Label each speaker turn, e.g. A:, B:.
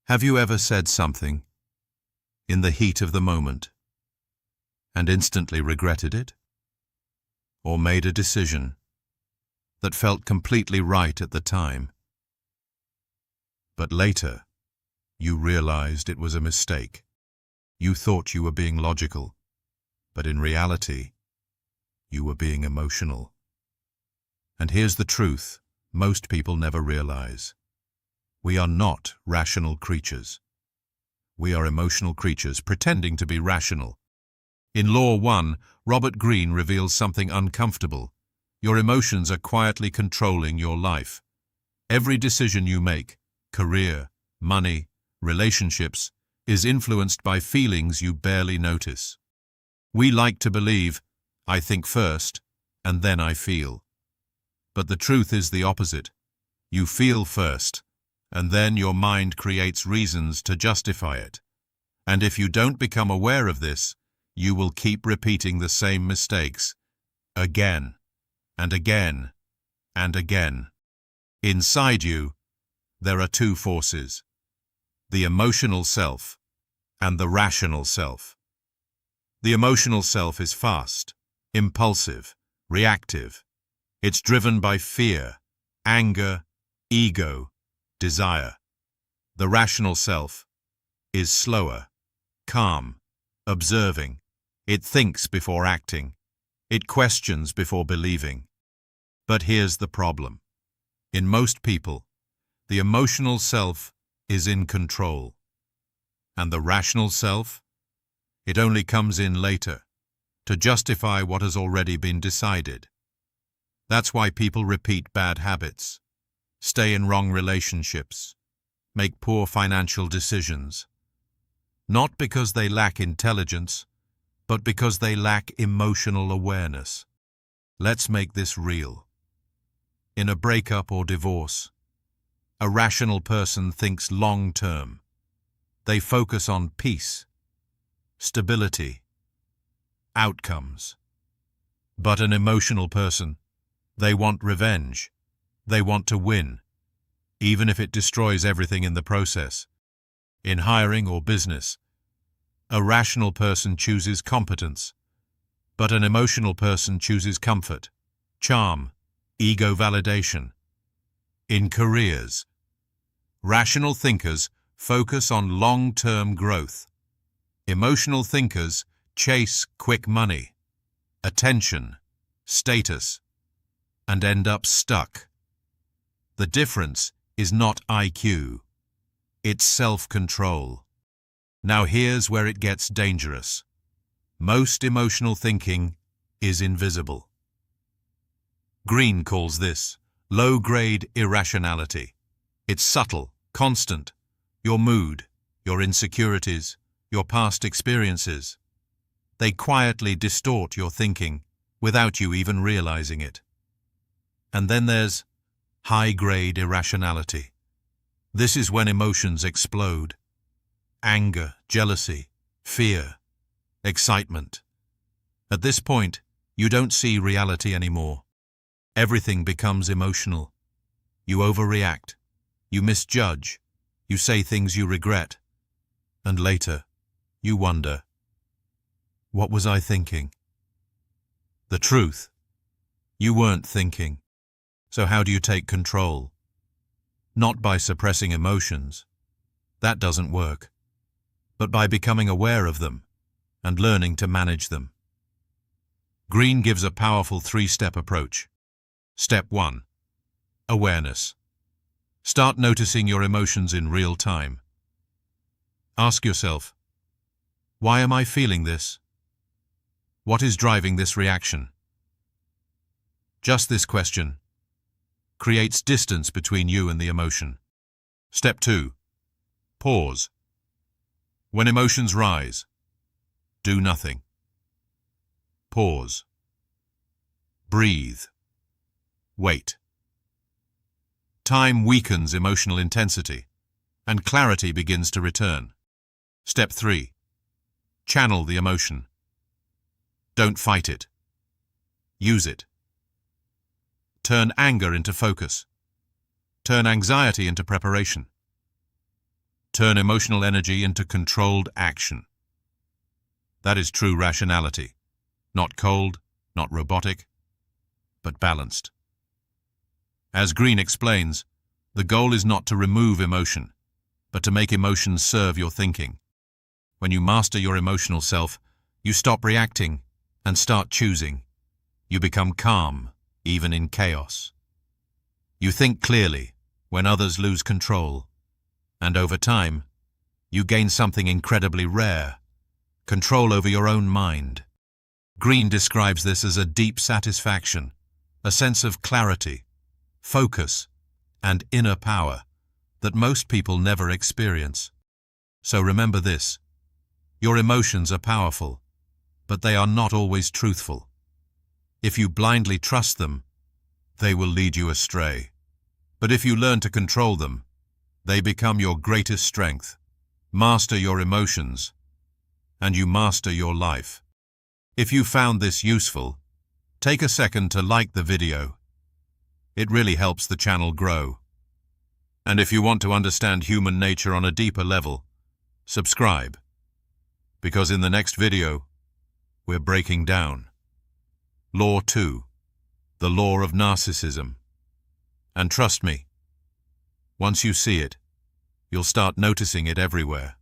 A: Have you ever said something in the heat of the moment and instantly regretted it? Or made a decision that felt completely right at the time, but later you realized it was a mistake? You thought you were being logical, but in reality, you were being emotional. And here's the truth most people never realize. We are not rational creatures. We are emotional creatures pretending to be rational. In Law 1, Robert Greene reveals something uncomfortable. Your emotions are quietly controlling your life. Every decision you make, career, money, relationships, is influenced by feelings you barely notice. We like to believe, I think first, and then I feel. But the truth is the opposite. You feel first, and then your mind creates reasons to justify it. And if you don't become aware of this, you will keep repeating the same mistakes again and again and again. Inside you, there are two forces: the emotional self and the rational self. The emotional self is fast, impulsive, reactive. It's driven by fear, anger, ego, desire. The rational self is slower, calm, observing. It thinks before acting. It questions before believing. But here's the problem. In most people, the emotional self is in control. And the rational self? It only comes in later, to justify what has already been decided. That's why people repeat bad habits, stay in wrong relationships, make poor financial decisions. Not because they lack intelligence, but because they lack emotional awareness. Let's make this real. In a breakup or divorce, a rational person thinks long-term. They focus on peace, stability, outcomes. But an emotional person, they want revenge. They want to win, even if it destroys everything in the process. In hiring or business, a rational person chooses competence, but an emotional person chooses comfort, charm, ego validation. In careers, rational thinkers focus on long-term growth. Emotional thinkers chase quick money, attention, status, and end up stuck. The difference is not IQ, it's self-control. Now here's where it gets dangerous. Most emotional thinking is invisible. Greene calls this low-grade irrationality. It's subtle, constant. Your mood, your insecurities, your past experiences. They quietly distort your thinking without you even realizing it. And then there's high-grade irrationality. This is when emotions explode. Anger, jealousy, fear, excitement. At this point, you don't see reality anymore. Everything becomes emotional. You overreact. You misjudge. You say things you regret. And later, you wonder, what was I thinking? The truth, you weren't thinking. So how do you take control? Not by suppressing emotions. That doesn't work. But by becoming aware of them and learning to manage them. Greene gives a powerful three-step approach. Step 1. Awareness. Start noticing your emotions in real time. Ask yourself, why am I feeling this? What is driving this reaction? Just this question creates distance between you and the emotion. Step 2. Pause. When emotions rise, do nothing. Pause. Breathe. Wait. Time weakens emotional intensity, and clarity begins to return. Step 3. Channel the emotion. Don't fight it. Use it. Turn anger into focus. Turn anxiety into preparation. Turn emotional energy into controlled action. That is true rationality. Not cold, not robotic, but balanced. As Green explains, the goal is not to remove emotion, but to make emotions serve your thinking. When you master your emotional self, you stop reacting and start choosing. You become calm, even in chaos. You think clearly when others lose control. And over time, you gain something incredibly rare: control over your own mind. Green describes this as a deep satisfaction, a sense of clarity, focus, and inner power that most people never experience. So remember this: your emotions are powerful, but they are not always truthful. If you blindly trust them, they will lead you astray. But if you learn to control them, they become your greatest strength. Master your emotions, and you master your life. If you found this useful, take a second to like the video. It really helps the channel grow. And if you want to understand human nature on a deeper level, subscribe. Because in the next video, we're breaking down Law 2, the Law of Narcissism. And trust me, once you see it, you'll start noticing it everywhere.